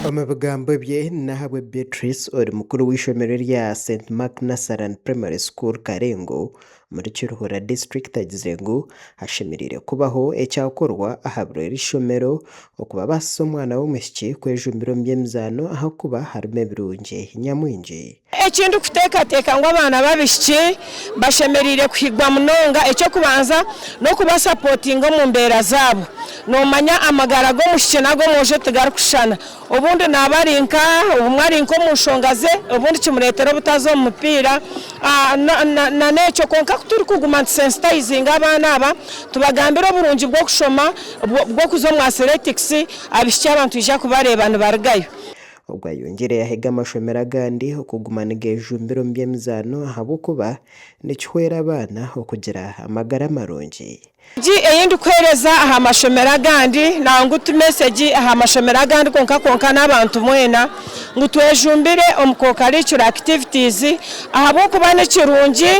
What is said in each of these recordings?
Amagambo bye nahawe Beatrice uri mukuru w'ishomero rya St Mark Nasaran Primary School Karengo muri Kiruhura District agize ngo hashimirire kubaho ecyakorwa ahabura ishomero okuba basa omwana w'omushiki kwejumbiro byemzano aho kuba harime birungi nyamwingi ekindu kuteekateka ngo abana babishiki bashemerire kwigwa munonga ekyo kubanza no kubasapotinga mu mbeera zaabo nomanya amagara g'omushiki nago moje tugarukushana obundi nabarinka umwarinko mushongaze obundi kimuretera obutazo mu mupira na nekyo konka turi kuguma sensitizing abana aba tubagambira oburungi bwo kushoma bwo kuzo mu athletics abishiki abantu ija kubareba nibarigayo ubwo yongere yahiga amashomero agandi okugumana ejumbiro byemzano ahabukuba nikiwera abana okugira amagara marungi eyindi kwereza aha mashomero agandi nangu tu message aha mashomero agandi konka n'abantu mwena ngo twejumbire omukokaricura activities ahabukuba n'ekirungi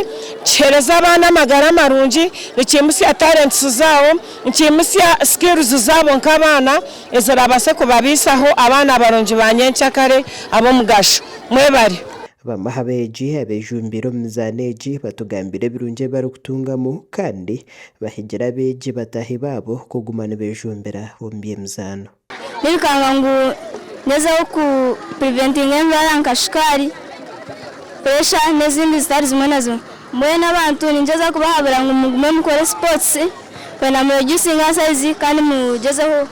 kihereza abana amagara marungi nikimusya talents zawo nikimusya skills zabo nk'abana ezirabase kubabisaho abana barungi banyencyakare abo mugasho mwebari bamahabeji abejumbiro mzaneji batugambire birunje barukutungamo kandi bahigira beji batahi babo kugumana bejumbira bombiye mzano nirikanga ngo neza ku preventing indwara nka shikari pressure n'izindi zitari zimwe na zimwe mwe n'abantu ninjeza kubahabira ngo mugume mukore sports kwena mu reducing size kandi mugezeho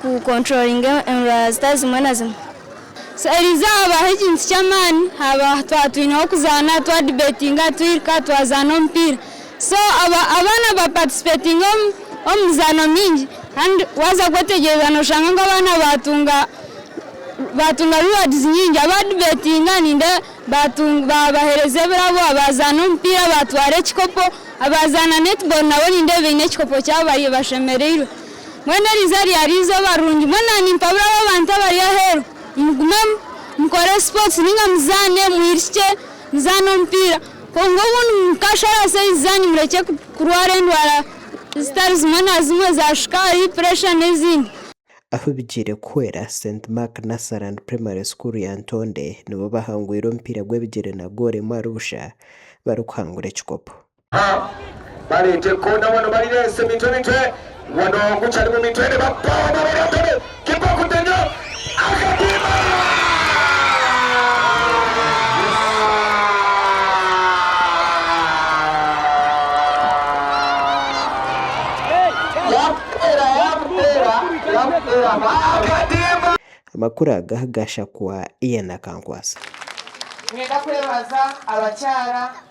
ku controlling indwara zitari zimwe na zimwe Elizaba hejinsi cyamani haba twatwinaho kuzana twa debating twirka twazana mpira so abana ba participating omuzana mingi and waza gwategereza no shanga ngo abana batunga rewards nyingi aba debating ninde batunga bahereze bravo abazana mpira batware kikopo abazana netball nabo ninde bine kikopo cyabaye bashemereiro mwene rizari arizo barungi mwana nimpabura abantu bari ahero mukore sports ninga mzane mwirike mzano mpira kongo bunu mukashara sezanyi mureke kurwara ndwara stars mana zimwe za shikari pressure n'izindi aho bigire kwera St Mark Nasaran Primary School ya Ntonde nibo bahangwira mpira gwebigire na gore marusha barukhangure chikopo bari tekona wano bari rese mitwe wano kuchali mu mitwe bapaba bari kipa kutenyo akatima amakuru agahagasha kwa Ian Kankwasa mwenda kwebaza abacyara